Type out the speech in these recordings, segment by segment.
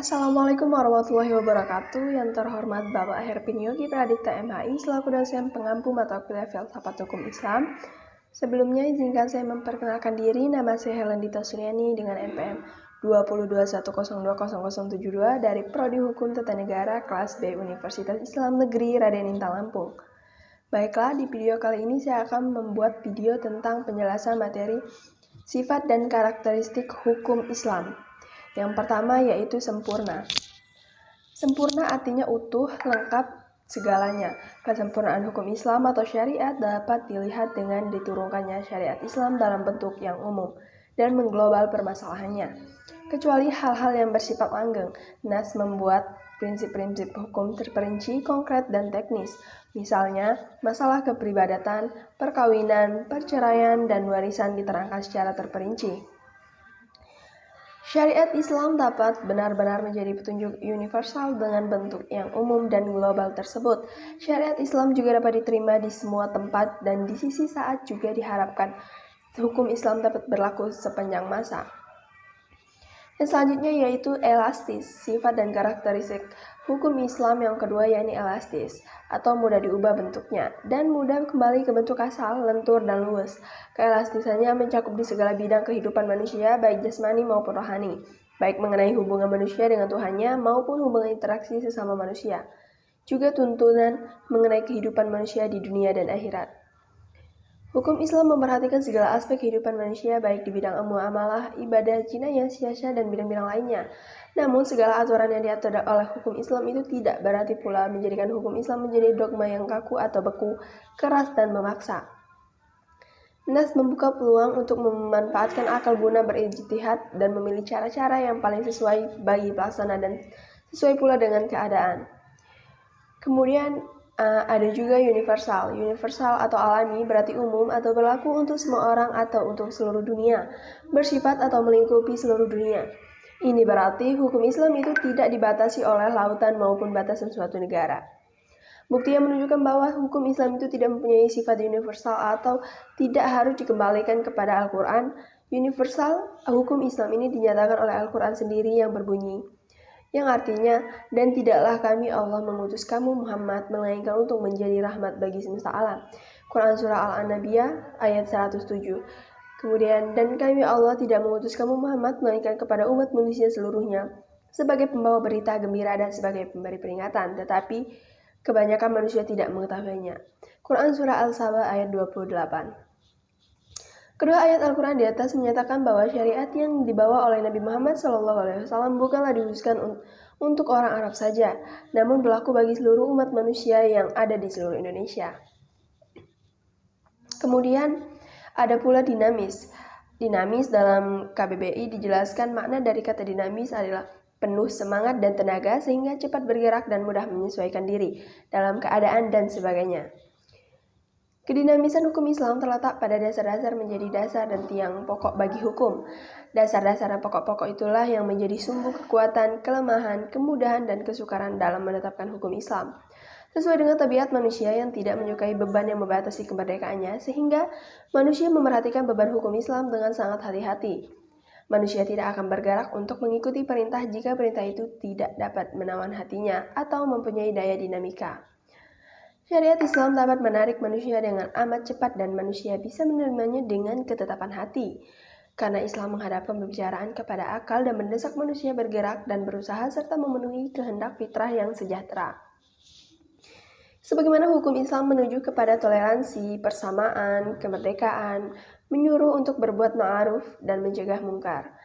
Assalamualaikum warahmatullahi wabarakatuh. Yang terhormat Bapak Herpin Yogi Pradipta MHI selaku dosen pengampu mata kuliah Filsafat Hukum Islam. Sebelumnya izinkan saya memperkenalkan diri. Nama saya Helen Dita Suryani dengan NPM 221020072 dari Prodi Hukum Tata Negara kelas B Universitas Islam Negeri Raden Intan Lampung. Baiklah, di video kali ini saya akan membuat video tentang penjelasan materi sifat dan karakteristik hukum Islam. Yang pertama yaitu sempurna. Sempurna artinya utuh, lengkap, segalanya. Kesempurnaan hukum Islam atau syariat dapat dilihat dengan diturunkannya syariat Islam dalam bentuk yang umum dan mengglobal permasalahannya. Kecuali hal-hal yang bersifat langgeng, Nas membuat prinsip-prinsip hukum terperinci, konkret, dan teknis. Misalnya, masalah kepribadatan, perkawinan, perceraian, dan warisan diterangkan secara terperinci. Syariat Islam dapat benar-benar menjadi petunjuk universal dengan bentuk yang umum dan global tersebut. Syariat Islam juga dapat diterima di semua tempat dan di sisi saat juga diharapkan hukum Islam dapat berlaku sepanjang masa. Yang selanjutnya yaitu elastis, sifat dan karakteristik hukum Islam yang kedua yakni elastis atau mudah diubah bentuknya dan mudah kembali ke bentuk asal, lentur dan luwes. Keelastisannya mencakup di segala bidang kehidupan manusia baik jasmani maupun rohani, baik mengenai hubungan manusia dengan Tuhannya maupun hubungan interaksi sesama manusia. Juga tuntunan mengenai kehidupan manusia di dunia dan akhirat. Hukum Islam memperhatikan segala aspek kehidupan manusia baik di bidang muamalah, ibadah, jinayah, siasat, dan bidang-bidang lainnya. Namun segala aturan yang diatur oleh hukum Islam itu tidak berarti pula menjadikan hukum Islam menjadi dogma yang kaku atau beku, keras dan memaksa. Nas membuka peluang untuk memanfaatkan akal guna berijtihad dan memilih cara-cara yang paling sesuai bagi pelaksana dan sesuai pula dengan keadaan. Kemudian ada juga universal. Universal atau alami berarti umum atau berlaku untuk semua orang atau untuk seluruh dunia, bersifat atau melingkupi seluruh dunia. Ini berarti hukum Islam itu tidak dibatasi oleh lautan maupun batasan suatu negara. Bukti yang menunjukkan bahwa hukum Islam itu tidak mempunyai sifat universal atau tidak harus dikembalikan kepada Al-Quran. Universal hukum Islam ini dinyatakan oleh Al-Quran sendiri yang berbunyi, yang artinya, dan tidaklah kami Allah mengutus kamu Muhammad melainkan untuk menjadi rahmat bagi semesta alam. Quran Surah Al-Anbiya ayat 107. Kemudian, dan kami Allah tidak mengutus kamu Muhammad melainkan kepada umat manusia seluruhnya sebagai pembawa berita gembira dan sebagai pemberi peringatan, tetapi kebanyakan manusia tidak mengetahuinya. Quran Surah Al-Saba ayat 28. Kedua ayat Al-Quran di atas menyatakan bahwa syariat yang dibawa oleh Nabi Muhammad SAW bukanlah dikhususkan untuk orang Arab saja, namun berlaku bagi seluruh umat manusia yang ada di seluruh Indonesia. Kemudian ada pula dinamis. Dinamis dalam KBBI dijelaskan makna dari kata dinamis adalah penuh semangat dan tenaga sehingga cepat bergerak dan mudah menyesuaikan diri dalam keadaan dan sebagainya. Kedinamisan hukum Islam terletak pada dasar-dasar menjadi dasar dan tiang pokok bagi hukum. Dasar-dasar dan pokok-pokok itulah yang menjadi sumber kekuatan, kelemahan, kemudahan, dan kesukaran dalam menetapkan hukum Islam. Sesuai dengan tabiat manusia yang tidak menyukai beban yang membatasi kemerdekaannya, sehingga manusia memerhatikan beban hukum Islam dengan sangat hati-hati. Manusia tidak akan bergerak untuk mengikuti perintah jika perintah itu tidak dapat menawan hatinya atau mempunyai daya dinamika. Syariat Islam dapat menarik manusia dengan amat cepat dan manusia bisa menerimanya dengan ketetapan hati. Karena Islam menghadapkan pembicaraan kepada akal dan mendesak manusia bergerak dan berusaha serta memenuhi kehendak fitrah yang sejahtera. Sebagaimana hukum Islam menuju kepada toleransi, persamaan, kemerdekaan, menyuruh untuk berbuat ma'ruf dan mencegah mungkar.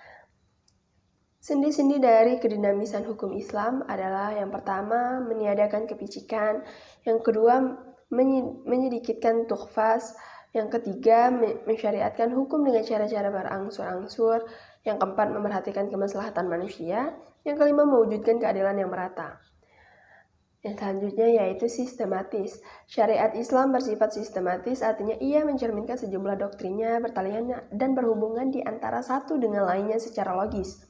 Sendi-sendi dari kedinamisan hukum Islam adalah yang pertama meniadakan kepicikan, yang kedua menyedikitkan tukhfas, yang ketiga mensyariatkan hukum dengan cara-cara berangsur-angsur, yang keempat memerhatikan kemaslahatan manusia, yang kelima mewujudkan keadilan yang merata. Yang selanjutnya yaitu sistematis. Syariat Islam bersifat sistematis, artinya ia mencerminkan sejumlah doktrinnya bertalian dan berhubungan di antara satu dengan lainnya secara logis.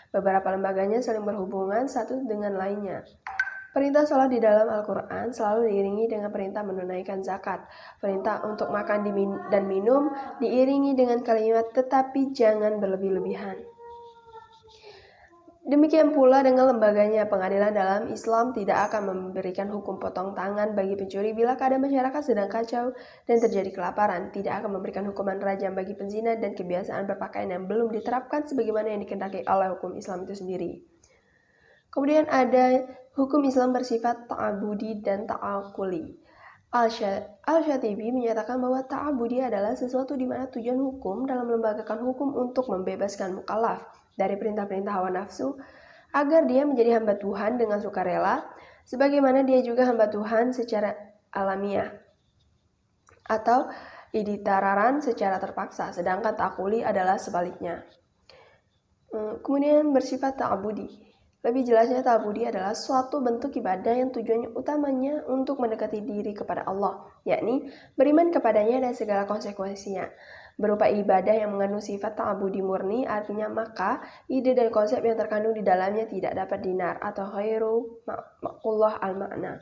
Beberapa lembaganya saling berhubungan satu dengan lainnya. Perintah sholat di dalam Al-Quran selalu diiringi dengan perintah menunaikan zakat. Perintah untuk makan dan minum diiringi dengan kalimat tetapi jangan berlebih-lebihan. Demikian pula dengan lembaganya, pengadilan dalam Islam tidak akan memberikan hukum potong tangan bagi pencuri bila keadaan masyarakat sedang kacau dan terjadi kelaparan, tidak akan memberikan hukuman rajam bagi penzina dan kebiasaan berpakaian yang belum diterapkan sebagaimana yang dikehendaki oleh hukum Islam itu sendiri. Kemudian ada hukum Islam bersifat ta'abudi dan ta'akuli. Al-Syatibi menyatakan bahwa ta'abudi adalah sesuatu di mana tujuan hukum dalam melembagakan hukum untuk membebaskan mukallaf dari perintah-perintah hawa nafsu agar dia menjadi hamba Tuhan dengan sukarela, sebagaimana dia juga hamba Tuhan secara alamiah atau iditararan secara terpaksa, sedangkan ta'akuli adalah sebaliknya. Kemudian bersifat ta'abudi. Lebih jelasnya, ta'abudi adalah suatu bentuk ibadah yang tujuannya utamanya untuk mendekati diri kepada Allah, yakni beriman kepadanya dan segala konsekuensinya. Berupa ibadah yang mengandung sifat ta'abudi murni, artinya maka ide dan konsep yang terkandung di dalamnya tidak dapat dinar atau khairu ma'kullah al-makna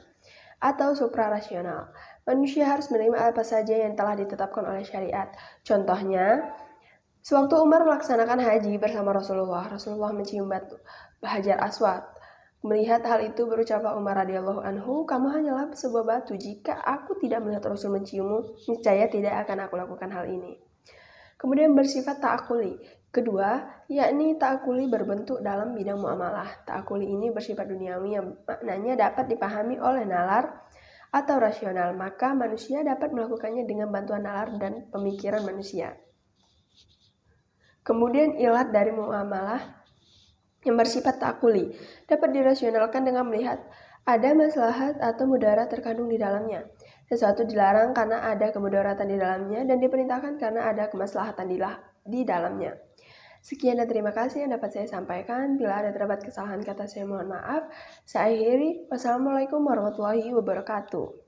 atau suprarasional. Manusia harus menerima apa saja yang telah ditetapkan oleh syariat. Contohnya, sewaktu Umar melaksanakan haji bersama Rasulullah mencium batu Hajar Aswad. Melihat hal itu berucaplah Umar radhiyallahu anhu, "Kamu hanyalah sebuah batu. Jika aku tidak melihat Rasul menciummu, niscaya tidak akan aku lakukan hal ini." Kemudian bersifat ta'akuli. Kedua, yakni ta'akuli berbentuk dalam bidang muamalah. Ta'akuli ini bersifat duniawi yang maknanya dapat dipahami oleh nalar atau rasional, maka manusia dapat melakukannya dengan bantuan nalar dan pemikiran manusia. Kemudian ilat dari muamalah yang bersifat ta'akuli dapat dirasionalkan dengan melihat ada maslahat atau mudarat terkandung di dalamnya. Sesuatu dilarang karena ada kemudaratan di dalamnya dan diperintahkan karena ada kemaslahatan di dalamnya. Sekian dan terima kasih yang dapat saya sampaikan. Bila ada terdapat kesalahan kata saya mohon maaf. Saya akhiri. Wassalamualaikum warahmatullahi wabarakatuh.